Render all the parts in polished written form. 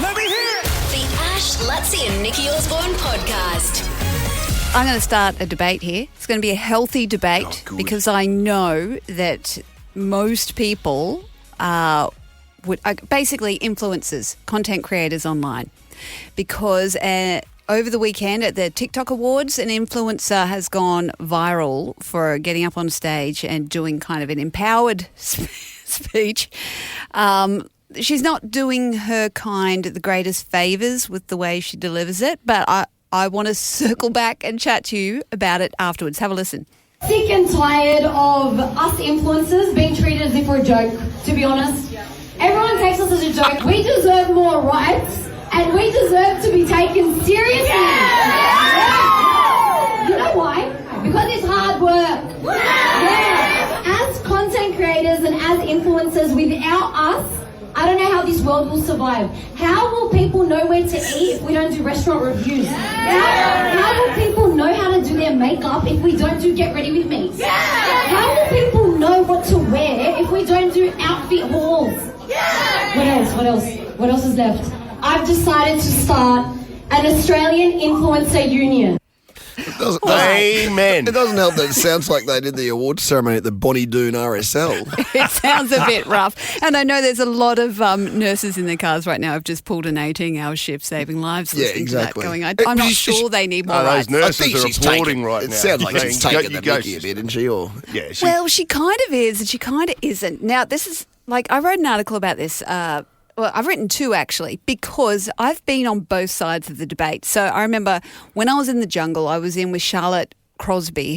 Let me hear it. The Ash, Lutzi and Nikki Osborne podcast. I'm going to start a debate here. It's going to be a healthy debate because I know that most people would basically influencers, content creators online, because over the weekend at the TikTok Awards, an influencer has gone viral for getting up on stage and doing kind of an empowered speech. She's not doing her kind the greatest favours with the way she delivers it, but I want to circle back and chat to you about it afterwards. Have a listen. Sick and tired of us influencers being treated as if we're a joke, to be honest. Everyone takes us as a joke. We deserve more rights and we deserve to be taken seriously. Yeah. You know why? Because it's hard work. Yeah. As content creators and as influencers, without us, I don't know how this world will survive. How will people know where to eat if we don't do restaurant reviews? How will people know how to do their makeup if we don't do get ready with me? How will people know what to wear if we don't do outfit hauls? What else is left? I've decided to start an Australian Influencer Union. Amen. It doesn't help that it sounds like they did the awards ceremony at the Bonnie Doon RSL. It sounds a bit rough. And I know there's a lot of nurses in their cars right now who've just pulled an 18-hour shift saving lives listening to that going, I'm not sure they need more rights. Those nurses are applauding right now. It sounds like she's taking the mickey a bit, isn't she? Or Well, she kind of is and she kind of isn't. Now, this is, I wrote an article about this. Well, I've written two, actually, because I've been on both sides of the debate. So I remember when I was in the jungle, I was in with Charlotte Crosby,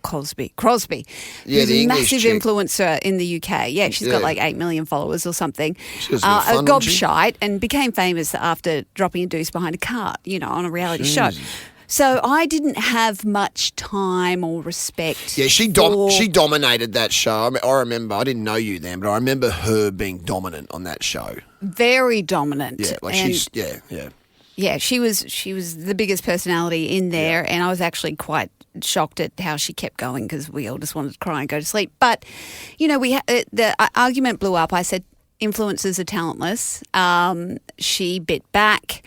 Crosby, Yeah, who's the a English massive chick. influencer in the UK. Yeah, she's got like 8 million followers or something. She was a bit fun, a wasn't she? gobshite, and became famous after dropping a deuce behind a cart, on a reality show. So I didn't have much time or respect. yeah, she dominated that show. I remember. I didn't know you then, but I remember her being dominant on that show. Very dominant. Yeah, like And she's Yeah, she was the biggest personality in there, and I was actually quite shocked at how she kept going because we all just wanted to cry and go to sleep. But, the argument blew up. I said influencers are talentless. She bit back.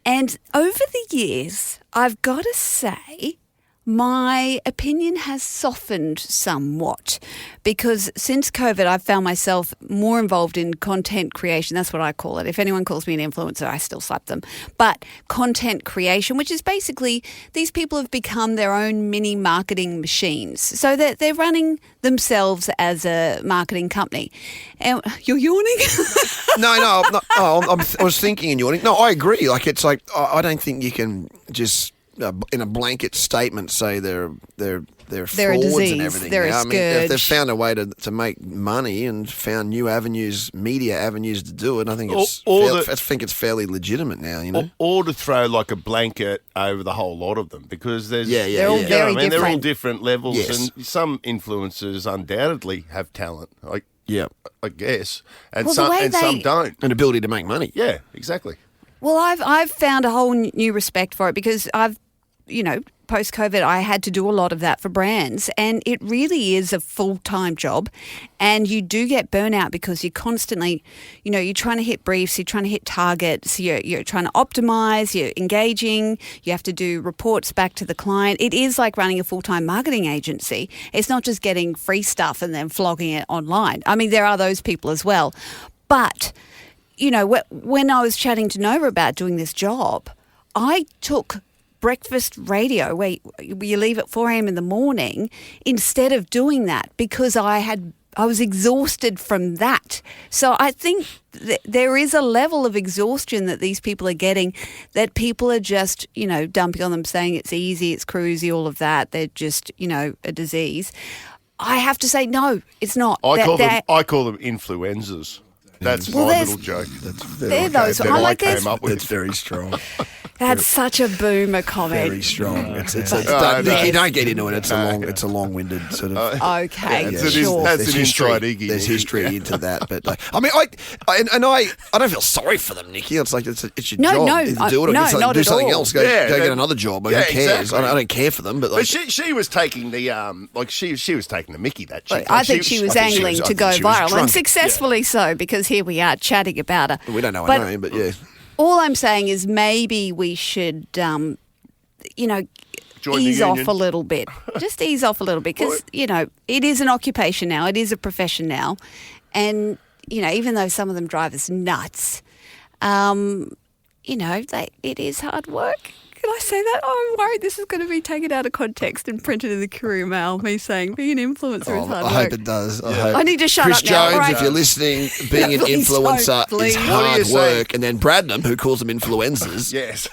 And over the years, I've got to say, my opinion has softened somewhat because since COVID, I've found myself more involved in content creation. That's what I call it. If anyone calls me an influencer, I still slap them. But content creation, which is basically these people have become their own mini marketing machines so that they're running themselves as a marketing company. And you're yawning? No, I was thinking and yawning. No, I agree. Like it's like I don't think you can just in a blanket statement say they're frauds a disease. and everything. They're a I mean, if they've scourge. found a way to make money and found new avenues, media avenues to do it, I think I think it's fairly legitimate now. Or to throw like a blanket over the whole lot of them because there's They're all very They're all different. different levels, Yes. and some influencers undoubtedly have talent. I guess, and Well, the way some they- don't. An ability to make money. Yeah, exactly. Well, I've found a whole new respect for it because post-COVID, I had to do a lot of that for brands, and it really is a full-time job, and you do get burnout because you're constantly, you're trying to hit briefs, you're trying to hit targets, you're trying to optimize, you're engaging, you have to do reports back to the client. It is like running a full-time marketing agency. It's not just getting free stuff and then flogging it online. I mean, there are those people as well, but when I was chatting to Nova about doing this job, I took breakfast radio where you leave at 4 a.m. in the morning instead of doing that because I was exhausted from that. So I think there is a level of exhaustion that these people are getting that people are just, dumping on them saying it's easy, it's cruisy, all of that. They're just, a disease. I have to say, no, it's not. I call them influenzas. That's my little joke. They're those. that I I like came this. up with. That's very strong. That's such a boomer comment. Very strong. You don't get into it. It's a long-winded sort of. Okay, That's sure. That's an inside Iggy. There's history into that, but I don't feel sorry for them, Nikki. It's like it's your job. Do something else. Go get another job. Who cares? Exactly. I don't care for them, but she was taking the she was taking the Mickey that chick. I think she was angling to go viral, and successfully so, because here we are chatting about her. We don't know her name, but yeah. All I'm saying is maybe we should, ease off a little bit. Just ease off a little bit because, it is an occupation now. It is a profession now. And, even though some of them drive us nuts, it is hard work. Can I say that? Oh, I'm worried this is going to be taken out of context and printed in the Courier Mail, me saying being an influencer is hard work. I hope it does. I need to shut Chris up now. Jones, Right. if you're listening, being an influencer is hard work. And then Bradnam, who calls them influencers. Yes.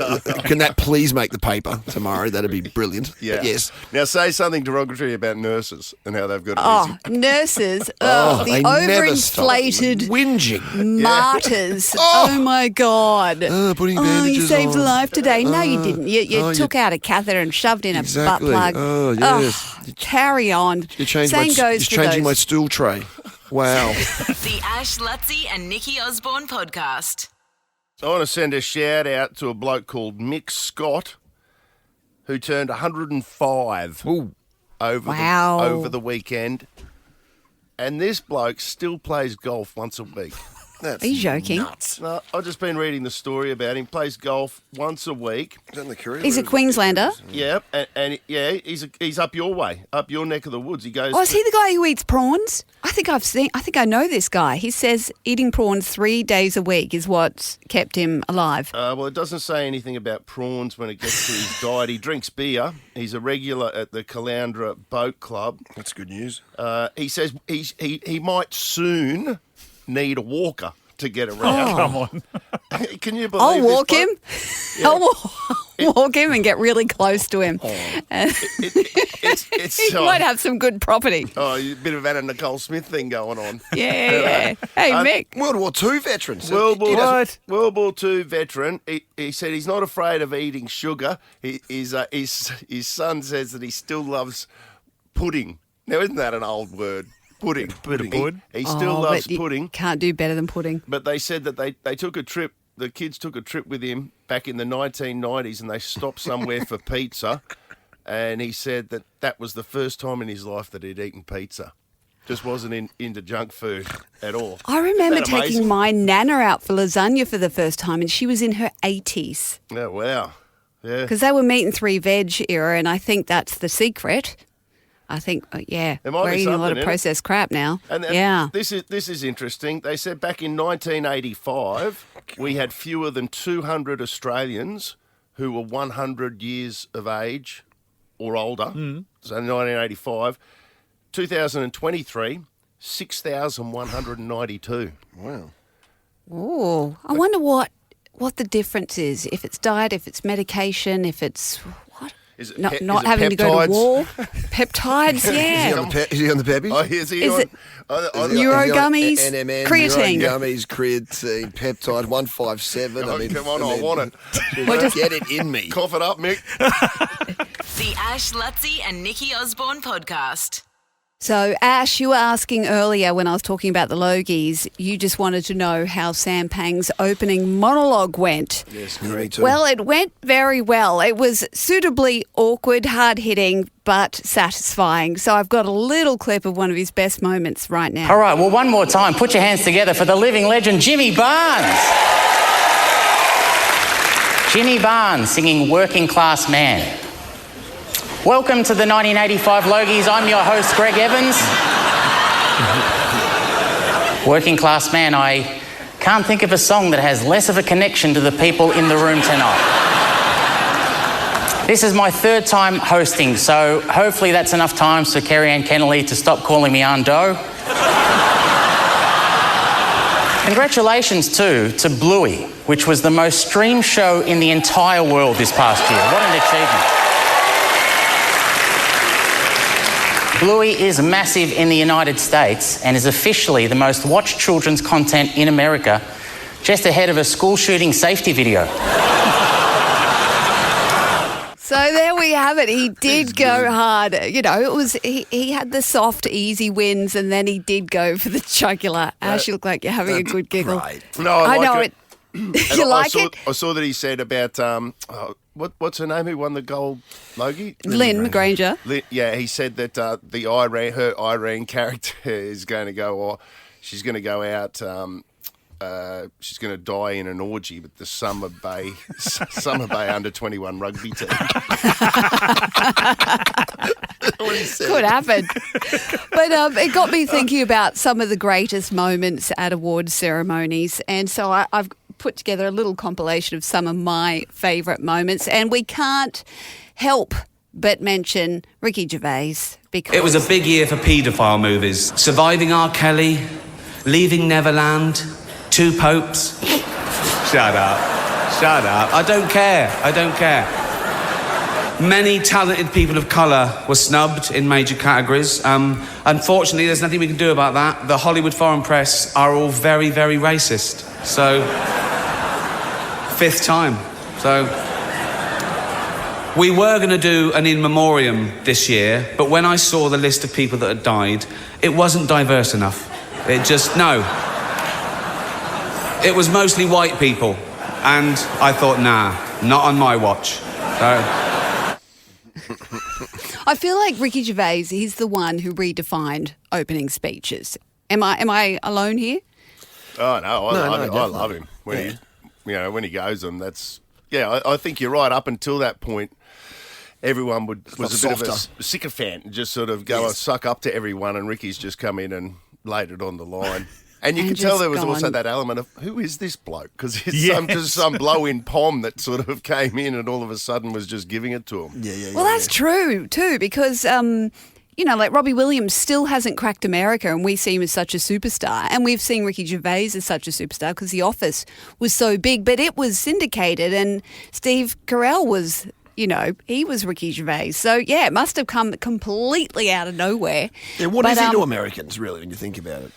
Can that please make the paper tomorrow? That'd be brilliant. Yeah. But yes. Now say something derogatory about nurses and how they've got it easy. Nurses. They the never stop overinflated whinging. martyrs. Oh my God. Putting you bandages saved a on. life today. No, you didn't. You took out a catheter and shoved in a butt plug. Oh, yes. Carry on. Same goes you're for changing my those. stool tray. Wow. The Ash, Lutzi and Nikki Osborne podcast. I want to send a shout out to a bloke called Mick Scott, who turned 105 over the weekend. And this bloke still plays golf once a week. That's Are you joking? nuts. No, I've just been reading the story about him. Plays golf once a week. Is that in the Courier? He's a Queenslander. Yeah, and he's up your way, up your neck of the woods. He goes. Oh, is he the guy who eats prawns? I think I know this guy. He says eating prawns 3 days a week is what's kept him alive. Well, it doesn't say anything about prawns when it gets to his diet. He drinks beer. He's a regular at the Caloundra Boat Club. That's good news. He says he might soon need a walker to get around. Oh. Come on. Can you believe I'll walk this him. bloke? I'll walk him and get really close to him. It's He might have some good property. a bit of Anna Nicole Smith thing going on. Yeah. Hey, Mick. World War II veteran. So World he doesn't- World War II veteran. He said he's not afraid of eating sugar. His son says that he still loves pudding. Now, isn't that an old word? Pudding. Bit of pud. He still loves but you pudding. Can't do better than pudding. But they said that they took a trip. The kids took a trip with him back in the 1990s, and they stopped somewhere for pizza. And he said that was the first time in his life that he'd eaten pizza. Just wasn't into junk food at all. I remember Isn't that taking amazing? my nana out for lasagna for the first time, and she was in her 80s Oh, wow. Yeah. because they were meat and 3 veg era, and I think that's the secret. I think, There might we're be eating a lot something of in it. processed crap now. And yeah. this is interesting. They said back in 1985, we had fewer than 200 Australians who were 100 years of age or older. So 1985. 2023, 6,192. Wow. Oh, I wonder what the difference is. If it's diet, if it's medication, if it's what? Is it not is not it having to go peptides? to war. Peptides, yeah. Is he on the peppy? Oh, is he Is on? it on- Neuro Is he on gummies, NMN, creatine? Neuro gummies, creatine, peptide, 157. Oh, come on, I want it. Get it in me. Cough it up, Mick. The Ash, Lutzi and Nikki Osborne podcast. So, Ash, you were asking earlier when I was talking about the Logies, you just wanted to know how Sam Pang's opening monologue went. Yes, me too. Well, it went very well. It was suitably awkward, hard-hitting, but satisfying. So I've got a little clip of one of his best moments right now. All right, well, one more time. Put your hands together for the living legend, Jimmy Barnes. Jimmy Barnes singing Working Class Man. Welcome to the 1985 Logies. I'm your host, Greg Evans. Working Class Man. I can't think of a song that has less of a connection to the people in the room tonight. This is my 3rd time hosting, so hopefully that's enough time for Kerry Ann Kennelly to stop calling me Aunt Doe. Congratulations, too, to Bluey, which was the most streamed show in the entire world this past year. What an achievement. Bluey is massive in the United States and is officially the most watched children's content in America, just ahead of a school shooting safety video. So there we have it. He did go hard. You know, it was he had the soft, easy wins, and then he did go for the jugular. Ash, you look like you're having a good giggle. Great. No, I know like it. You like it? I saw that he said about what's her name? Who won the gold Logie? Lynn Granger. Yeah, he said that her Irene character is going to go. Or she's going to go out. She's going to die in an orgy with the Summer Bay under 21 rugby team. Could happen. But it got me thinking about some of the greatest moments at awards ceremonies. And so I've put together a little compilation of some of my favourite moments. And we can't help but mention Ricky Gervais. Because It was a big year for paedophile movies. Surviving R. Kelly, Leaving Neverland, Two Popes. Shut up. I don't care. Many talented people of colour were snubbed in major categories. Unfortunately, there's nothing we can do about that. The Hollywood foreign press are all very, very racist. So, fifth time. So, we were going to do an in memoriam this year, but when I saw the list of people that had died, it wasn't diverse enough. No. It was mostly white people, and I thought, nah, not on my watch. So... I feel like Ricky Gervais, he's the one who redefined opening speeches. Am I alone here? Oh no, I love him when he goes them. I think you're right. Up until that point, everyone was a bit of a sycophant and just sort of go and suck up to everyone, and Ricky's just come in and laid it on the line. And you could tell there was also that element of, who is this bloke? Because it's some blow-in pom that sort of came in and all of a sudden was just giving it to him. Well, that's true too, because, like Robbie Williams still hasn't cracked America, and we see him as such a superstar. And we've seen Ricky Gervais as such a superstar because The Office was so big, but it was syndicated, and Steve Carell was... he was Ricky Gervais. So, yeah, it must have come completely out of nowhere. Yeah, what is he to Americans, really, when you think about it?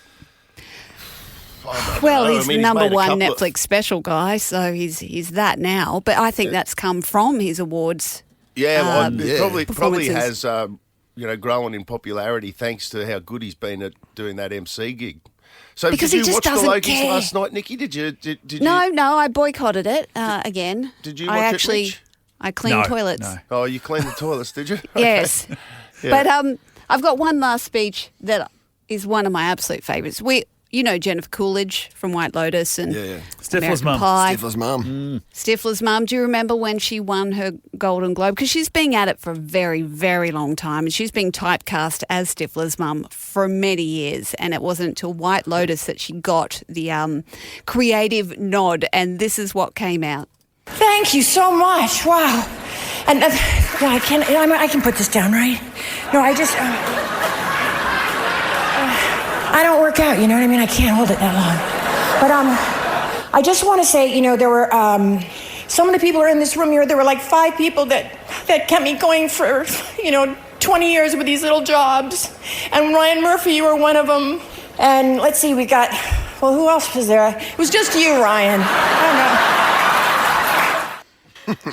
Well, he's the number one Netflix special guy, so he's that now. But I think that's come from his awards. Yeah, probably has grown in popularity thanks to how good he's been at doing that MC gig. So because did you watch the Logies care. last night, Nikki? Did you? No, I boycotted it again. Did you watch it, Mitch? I cleaned toilets. No. Oh, you cleaned the toilets, did you? Yes. But I've got one last speech that is one of my absolute favourites. Jennifer Coolidge from White Lotus and Stifler's mum. Stifler's mum. Do you remember when she won her Golden Globe? Because she's been at it for a very, very long time, and she's been typecast as Stifler's mum for many years. And it wasn't until White Lotus that she got the creative nod, and this is what came out. Thank you so much. Wow. And I can put this down, right? No, I just. I don't work out, you know what I mean? I can't hold it that long. But I just want to say, there were some of the people who are in this room here. There were like 5 people that kept me going for 20 years with these little jobs, and Ryan Murphy, you were one of them. And let's see, we got. Well, who else was there? It was just you, Ryan. I don't know.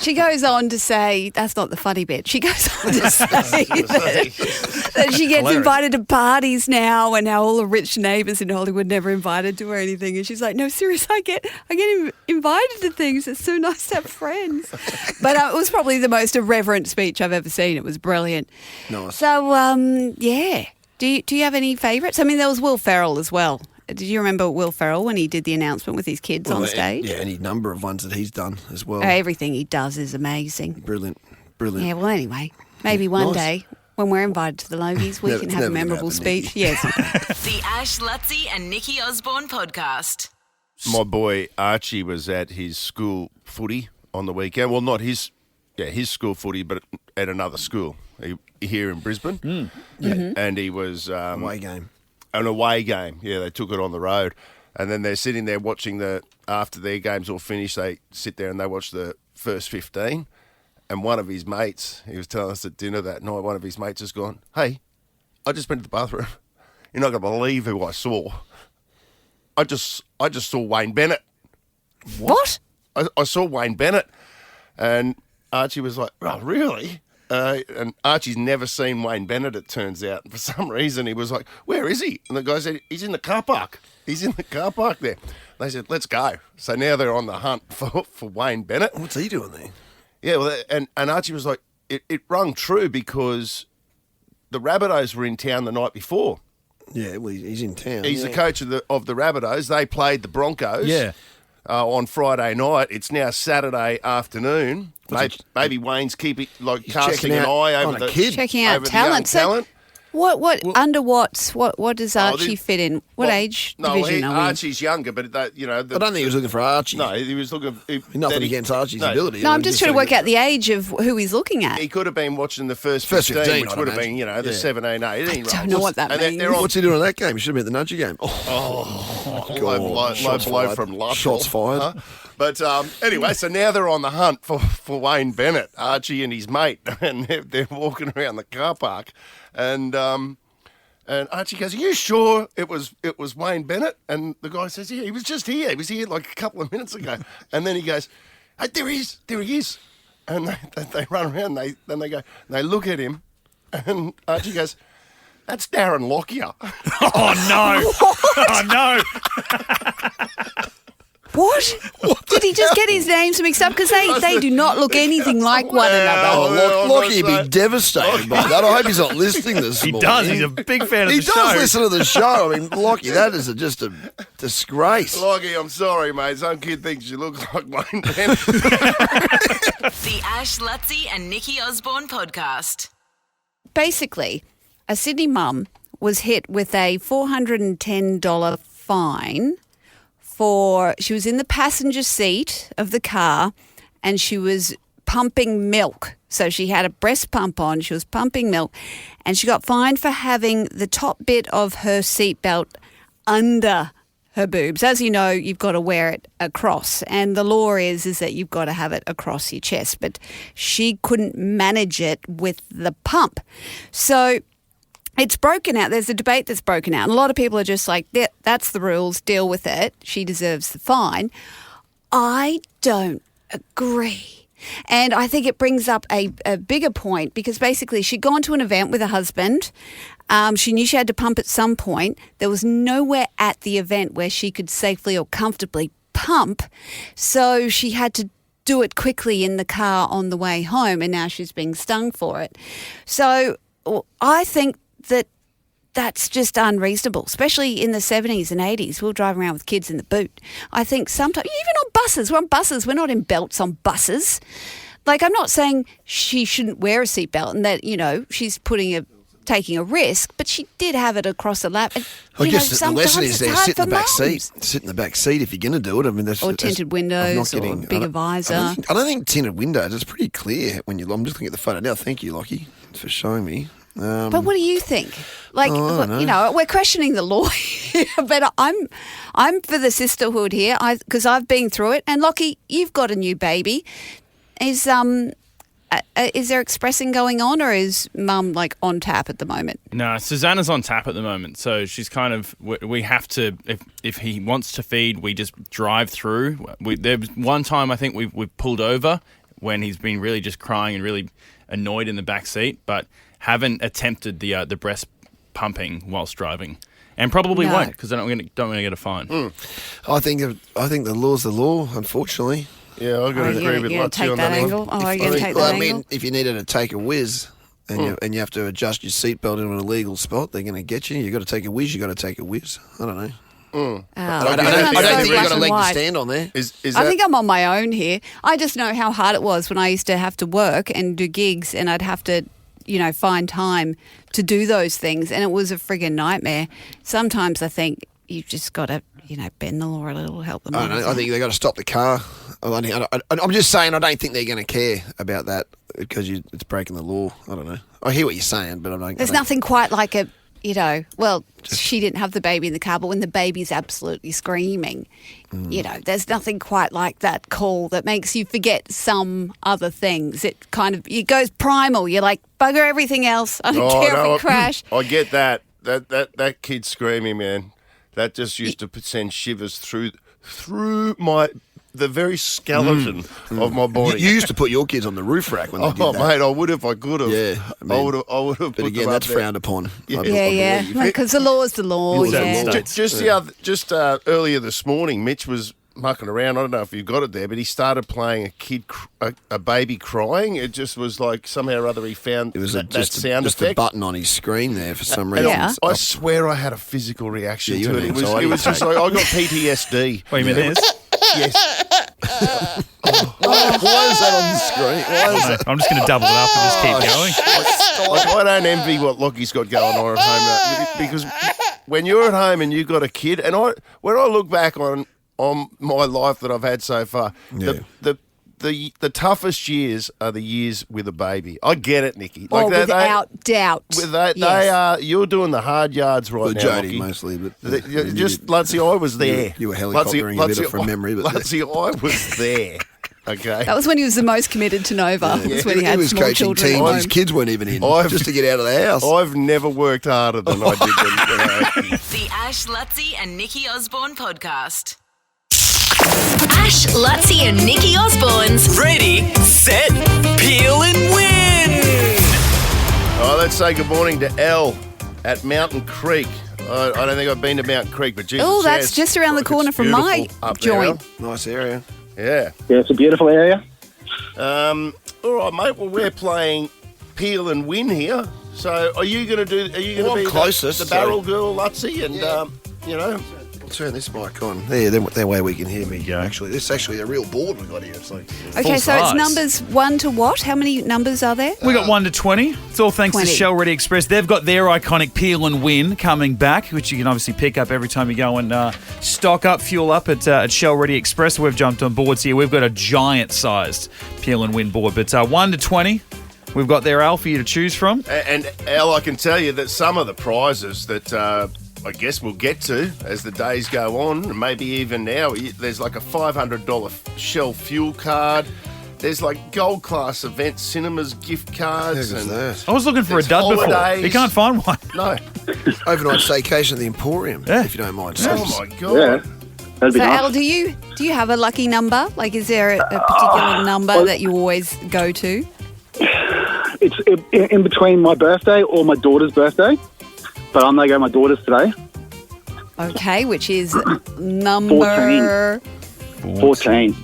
She goes on to say, that's not the funny bit. She goes on to say that she gets invited to parties now, and how all the rich neighbours in Hollywood never invited to her anything. And she's like, no, seriously, I get invited to things. It's so nice to have friends. But it was probably the most irreverent speech I've ever seen. It was brilliant. Nice. So, yeah. Do you have any favourites? I mean, there was Will Ferrell as well. Did you remember Will Ferrell when he did the announcement with his kids on stage? Yeah, any number of ones that he's done as well. Everything he does is amazing. Brilliant. Yeah, well, anyway, maybe one day when we're invited to the Logies, we can have a memorable speech. Yes. The Ash, Lutzi and Nikki Osborne podcast. My boy Archie was at his school footy on the weekend. Well, not his school footy, but at another school here in Brisbane. Mm-hmm. And he was... away game. An away game. Yeah, they took it on the road. And then they're sitting there watching after their game's all finished, they sit there and they watch the first 15. And one of his mates, he was telling us at dinner that night, one of his mates has gone, hey, I just went to the bathroom. You're not going to believe who I saw. I just saw Wayne Bennett. What? I saw Wayne Bennett. And Archie was like, "Oh, really?" And Archie's never seen Wayne Bennett, it turns out. And for some reason, he was like, "Where is he?" And the guy said, "He's in the car park. He's in the car park there." They said, "Let's go." So now they're on the hunt for Wayne Bennett. What's he doing there? Yeah, well, and Archie was like, it rung true because the Rabbitohs were in town the night before. Yeah, well, he's in town. He's the coach of the Rabbitohs. They played the Broncos. Yeah. On Friday night. It's now Saturday afternoon. Maybe Wayne's casting an eye over the kid. Checking out over the talent. young talent. What under what does Archie fit in? What age division are we in? Archie's younger, but I don't think he was looking for Archie. No, he was looking. Nothing against Archie's ability. No, I'm just trying to work out the age of who he's looking at. He could have been watching the first 15, 15, which I'd would have been, imagine. the 17, 18. I don't know what that means. What's he doing in that game? He should have been at the Nudger game. Low Shots blow fired. from Luttrell. Shots fired. Huh? But anyway, so now they're on the hunt for Wayne Bennett, Archie and his mate, and they're walking around the car park, and Archie goes, "Are you sure it was Wayne Bennett?" And the guy says, "Yeah, he was just here. He was here like a couple of minutes ago." And then he goes, "Hey, there he is." And they run around. They look at him, and Archie goes, "That's Darren Lockyer." Oh, no. Oh, no. What? Did he just get his names mixed up? Because they do not look anything like one another. Lockie would be devastated by that. I hope he's not listening this He morning. does. He's a big fan of He the show. does listen to the show. I mean, Lockie, that is just a disgrace. Lockie, I'm sorry, mate. Some kid thinks you look like Wayne Bennett. The Ash, Lutzi and Nikki Osborne podcast. Basically, a Sydney mum was hit with a $410 fine she was in the passenger seat of the car and she was pumping milk. So she had a breast pump on, she was pumping milk, and she got fined for having the top bit of her seatbelt under her boobs. As you know, you've got to wear it across, and the law is that you've got to have it across your chest, but she couldn't manage it with the pump. So it's broken out. There's a debate that's broken out. And a lot of people are just like, that's the rules, deal with it. She deserves the fine. I don't agree. And I think it brings up a bigger point because basically she'd gone to an event with her husband. She knew she had to pump at some point. There was nowhere at the event where she could safely or comfortably pump. So she had to do it quickly in the car on the way home, and now she's being stung for it. So I think that's just unreasonable, especially in the 70s and 80s. We were driving around with kids in the boot. I think sometimes, even on buses, we're on buses, we're not in belts on buses. Like, I'm not saying she shouldn't wear a seatbelt and that, she's taking a risk, but she did have it across the lap. And, I guess the lesson sometimes is there, it's sit in hard the back for mums. seat. Sit in the back seat if you're going to do it. I mean, Or tinted windows or bigger visor. I don't think tinted windows. It's pretty clear when I'm just looking at the photo now. Thank you, Lockie, for showing me. But what do you think? Like, I don't know. we're questioning the law here, but I'm for the sisterhood here because I've been through it. And Lockie, you've got a new baby. Is there expressing going on, or is Mum like on tap at the moment? No, Susanna's on tap at the moment, so she's kind of. We have to if he wants to feed, we just drive through. There was one time I think we've pulled over when he's been really just crying and really annoyed in the back seat, but haven't attempted the breast pumping whilst driving, and probably won't because don't want to get a fine. I think the law's the law, unfortunately. Yeah, I've got to agree with Lutzi on that angle. one. Oh, you're going to take that angle? If you needed to take a whiz and you have to adjust your seatbelt in an illegal spot, they're going to get you. You've got to take a whiz, you've got to take a whiz. I don't know. I don't think you've got a leg to stand on there. I think I'm on my own here. I just know how hard it was when I used to have to work and do gigs, and I'd have to, find time to do those things, and it was a friggin' nightmare. Sometimes I think you've just got to, bend the law a little, help them out. I think they've got to stop the car. I'm just saying I don't think they're going to care about that because it's breaking the law. I don't know. I hear what you're saying, but There's nothing quite like she didn't have the baby in the car, but when the baby's absolutely screaming, there's nothing quite like that call that makes you forget some other things. It goes primal. You're like, bugger everything else. I don't care if we crash. I get that. That kid screaming, man. That just used to send shivers through my the very skeleton of my body. You used to put your kids on the roof rack when they did that. Mate, I would if I could have. Yeah, I would have. But again, that's frowned upon. Yeah. Because the law's the law. Just earlier this morning, Mitch was mucking around. I don't know if you got it there, but he started playing a baby crying. It just was like somehow or other he found that sound just effect. a button on his screen there for some reason. Yeah. I swear I had a physical reaction Yeah, to it. It was just like I got PTSD. What, you mean this? Yes. Why is that on the screen? Why is that? I'm just going to double it up and just keep going. Like, I don't envy what Lockie's got going on at home because when you're at home and you've got a kid, and when I look back on my life that I've had so far, the toughest years are the years with a baby. I get it, Nikki. Without doubt. They are. You're doing the hard yards right now, Jody Lockie. mostly, but Lutsy, I was there. You were helicoptering a bit from memory, but Lutsy, I was there. Okay. That was when he was the most committed to Nova. It was when he had was small coaching children. teams. His kids weren't even in just to get out of the house. I've never worked harder than I did when I had kids. The Ash, Lutzi and Nikki Osborne podcast. Ash, Lutzi and Nikki Osborne's Ready, Set, Peel and Win. Let's say good morning to Elle at Mountain Creek. I don't think I've been to Mountain Creek, but Jesus. Oh, that's just around the corner from my joint. Nice area. Yeah. Yeah, it's a beautiful area. All right, mate. Well, we're playing Peel and Win here. So, are you going to be closest, the barrel girl, Lutzi, and I'll turn this mic on. There, that way we can hear me. Actually, this is actually a real board we've got here. It's like Okay, so it's numbers 1 to what? How many numbers are there? We got 1 to 20. It's all thanks 20. to Shell Ready Express. They've got their iconic Peel and Win coming back, which you can obviously pick up every time you go and stock up, fuel up at Shell Ready Express. We've jumped on boards here. We've got a giant-sized Peel and Win board, but 1 to 20. We've got their Al for you to choose from. And Al, I can tell you that some of the prizes that I guess we'll get to as the days go on, and maybe even now, there's like a $500 Shell fuel card. There's like gold class event cinemas gift cards. I was looking for a dud before. You can't find one. No. Overnight staycation at the Emporium, if you don't mind. Oh my God. Yeah. That'd be So, nice. Al, do you have a lucky number? Like, is there a particular number that you always go to? It's in between my birthday or my daughter's birthday, but I'm going to go my daughter's today. Okay, which is number 14.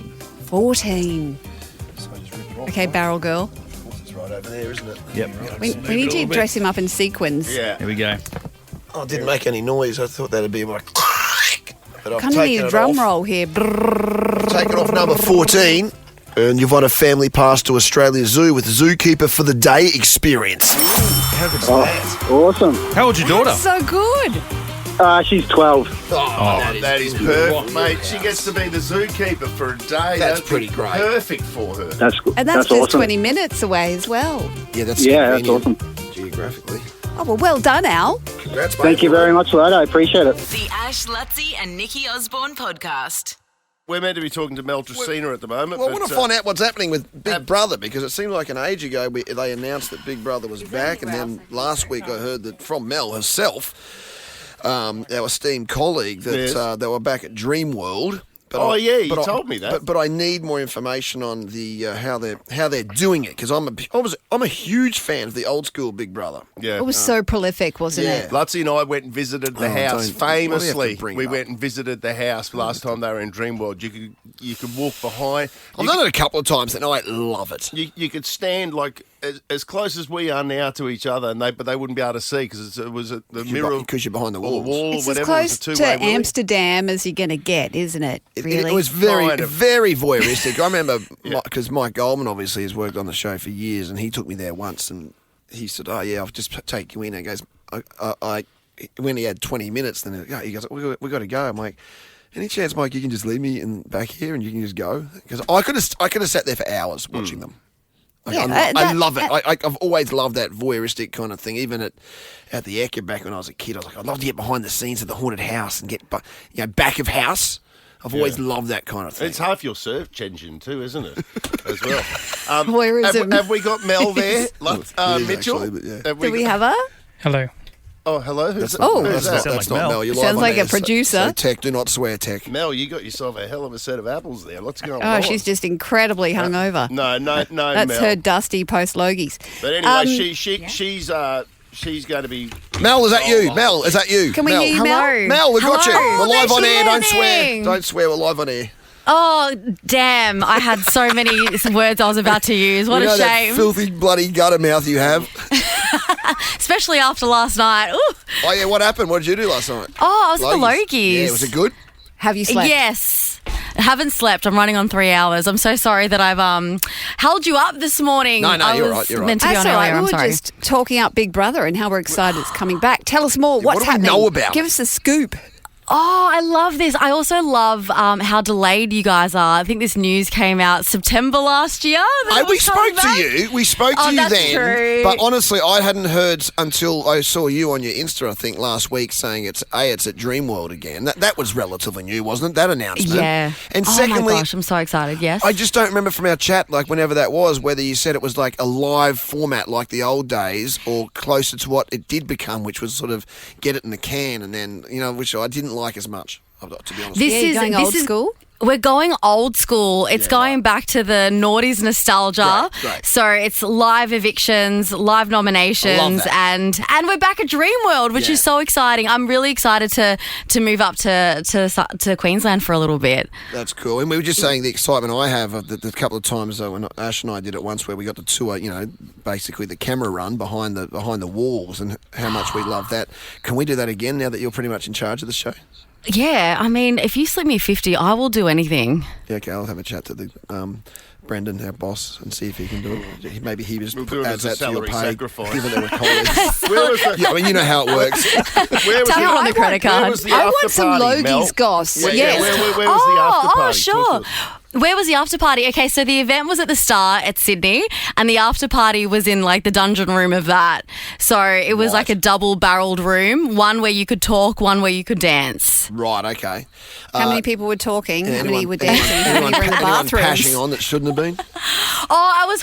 14. Okay, barrel girl. It's right over there, isn't it? Yep. We need to dress him up in sequins. Yeah. Here we go. Oh, it didn't make any noise. I thought that'd be my. But I've Can't taken need a it drum off. roll here. Taken off number 14. And you've won a family pass to Australia Zoo with Zookeeper for the Day experience. How good is that? Awesome. How old's your daughter? So good. She's 12. That is perfect, mate. She gets to be the zookeeper for a day. That's That'd pretty be great. Perfect for her. That's good. And that's just awesome. 20 minutes away as well. Yeah, that's Yeah, that's convenient awesome. geographically. Oh, well done, Al. Congrats, mate. Thank you very much for that. I appreciate it. The Ash, Lutzi and Nikki Osborne podcast. We're meant to be talking to Mel Tracina at the moment. Well, I but, want to find out what's happening with Big Brother, because it seemed like an age ago they announced that Big Brother was back, and then last week I heard that from Mel herself, our esteemed colleague, that they were back at Dreamworld. But you told me that. But I need more information on the how they're doing it, because I'm a huge fan of the old school Big Brother. Yeah. It was so prolific, wasn't it? Lutzi and I went and visited the house. Famously, we it went and visited the house last time they were in Dreamworld. You could walk behind. I've done it a couple of times, and I love it. You could stand like as close as we are now to each other, but they wouldn't be able to see because it was the mirror because you're behind the or walls. wall, It's or as whatever. close it was a to two-way Amsterdam as you're going to get, isn't it? Really? It was very, Kind of. very voyeuristic. I remember because Mike Goldman obviously has worked on the show for years, and he took me there once, and he said, "Oh yeah, I'll just take you in." And he goes, "I when he had 20 minutes, then he goes, we got to go." I'm like, "Any chance, Mike, you can just leave me back here and you can just go?" Because I could have sat there for hours watching them. I love it. I've always loved that voyeuristic kind of thing. Even at the Ekka back when I was a kid, I was like, I'd love to get behind the scenes of the haunted house and get back of house. I've always loved that kind of thing. It's half your search engine too, isn't it? As well. Voyeurism. Have we got Mel there? Mitchell? actually, but yeah. Do we have her? Hello. Oh, hello. That's Who's not like Mel. Mel. You're live Sounds on like air, a producer. So Tech, do not swear, Tech. Mel, you got yourself a hell of a set of apples there. What's going Oh, on? she's just incredibly hungover. No, That's Mel. her dusty post-Logies. But anyway, she's going to be. Mel, is that you? Mel, is that you? Can we Mel. hear you, Mel? Mel, we've got you. Hello. We're live Oh, on there air. she Don't is. swear. Don't swear. We're live on air. Oh, damn. I had so many words I was about to use. What You know a shame. that filthy bloody gutter mouth you have. Especially after last night. Ooh. Oh, yeah, what happened? What did you do last night? Oh, I was at the Logies. Yeah, was it good? Have you slept? Yes. I haven't slept. I'm running on 3 hours. I'm so sorry that I've held you up this morning. No, I you're was right, you're right. meant to be That's on all right. earlier. We I'm were sorry. just talking up Big Brother and how we're excited it's coming back. Tell us more. What's what do we happening? know about Give it? us a scoop. Oh, I love this. I also love how delayed you guys are. I think this news came out September last year. We spoke to you. We spoke to you that's then. true. But honestly, I hadn't heard until I saw you on your Insta, I think, last week saying it's at Dreamworld again. That was relatively new, wasn't it? That announcement. Yeah. And oh secondly, my gosh, I'm so excited. Yes. I just don't remember from our chat, like whenever that was, whether you said it was like a live format like the old days or closer to what it did become, which was sort of get it in the can and then, which I didn't like as much, to be honest. This is old school. We're going old school. It's going back to the noughties nostalgia. Right. So it's live evictions, live nominations, and we're back at Dreamworld, which is so exciting. I'm really excited to move up to Queensland for a little bit. That's cool. And we were just saying the excitement I have of the couple of times when Ash and I did it once, where we got to tour, basically the camera run behind the walls, and how much we love that. Can we do that again now that you're pretty much in charge of the show? Yeah, I mean, if you slip me 50, I will do anything. Yeah, okay, I'll have a chat to the Brendan, our boss, and see if he can do it. Maybe he just adds that to your pay, sacrifice. given that we're colleagues. Yeah, I mean, you know how it works. Where was Tell me on the credit card. Where was the I after want some party, Mel? Logies goss. Where Yes. was the after party? Oh, sure. Where was the after party? Okay, so the event was at the Star at Sydney, and the after party was in like the dungeon room of that. So it was like a double-barreled room, one where you could talk, one where you could dance. Right, okay. How many people were talking? How many were anyone- dancing? How many were in the anyone bathrooms? pashing on that shouldn't have been? Oh, I was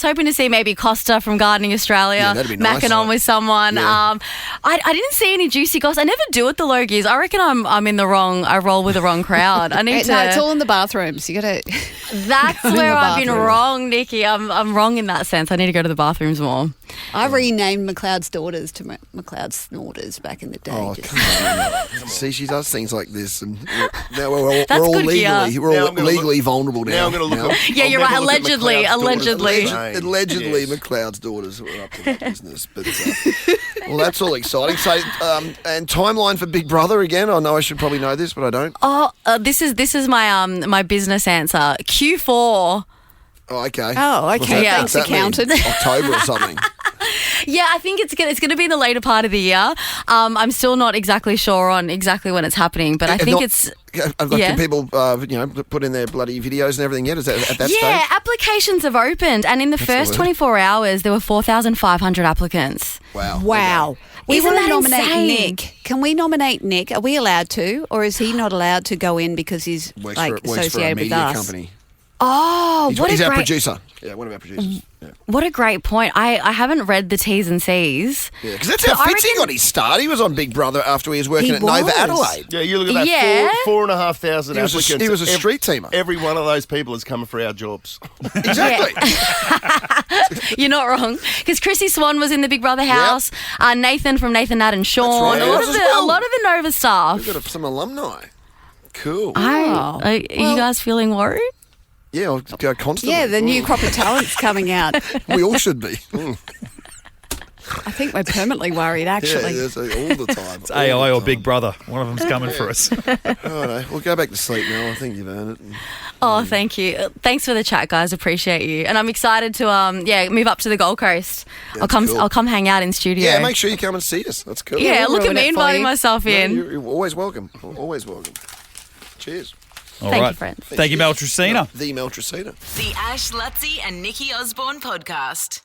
hoping to see maybe Costa from Gardening Australia, Yeah, that'd be nice. macking on with someone. Yeah. I didn't see any juicy goss. I never do at the Logies. I reckon I'm in the wrong. I roll with the wrong crowd. I need to. No, it's all in the bathrooms. You got to. That's go in where the I've been bathroom. wrong, Nikki. I'm wrong in that sense. I need to go to the bathrooms more. I renamed McLeod's daughters to McLeod's snorters back in the day. Oh, Just- come on. See, she does things like this, and now we're That's all good legally, gear. we're Now all I'm gonna legally vulnerable now. Now I'm going to look up. Yeah, you're right. Allegedly. Allegedly, Yes. McLeod's daughters were up to that business. But well, that's all exciting. So, and timeline for Big Brother again. I know I should probably know this, but I don't. Oh, this is my my business answer. Q4. Oh, okay. Oh, okay. What's that- Yeah. what's that mean? Accountant. October or something. Yeah, I think it's gonna be in the later part of the year. I'm still not exactly sure on exactly when it's happening, but I think it's. Can people, put in their bloody videos and everything yet? Is that at that Yeah, stage? applications have opened, and in the first good. 24 hours, there were 4,500 applicants. Wow. Wow. We Isn't want to that nominate insane? Nick. Can we nominate Nick? Are we allowed to? Or is he not allowed to go in because he's Works like for a associated with media us? company. Oh, He's our producer. Yeah, one of our producers. Yeah. What a great point. I haven't read the T's and C's. Yeah, because that's how But I Fitzy reckon- got his start. He was on Big Brother after he was working at Nova was. Adelaide. Yeah, you look at that. Yeah. 4,500 He was a- applicants. he was a street teamer. Every one of those people is coming for our jobs. Exactly. You're not wrong. Because Chrissy Swan was in the Big Brother house. Nathan from Nathan, Nat and Sean. right, A lot yes of as the well. a lot of the Nova staff. We've got some alumni. Cool. Are you guys feeling worried? Yeah, I'll go constantly. Yeah, the new crop of talent's coming out. We all should be. I think we're permanently worried, actually. Yeah, that's all the time. It's AI or Big Brother. One of them's coming for us. Righto, we'll go back to sleep now. I think you've earned it. Oh, thank you. Thanks for the chat, guys. Appreciate you. And I'm excited to move up to the Gold Coast. That's cool. I'll come hang out in studio. Yeah, make sure you come and see us. That's cool. Yeah, we'll look at ruin me it for inviting you. myself in. You're always welcome. Always welcome. Cheers. All Thank right. you, friends. Thank you, Mel Tracina. The Mel Tracina. The Ash, Lutzi and Nikki Osborne podcast.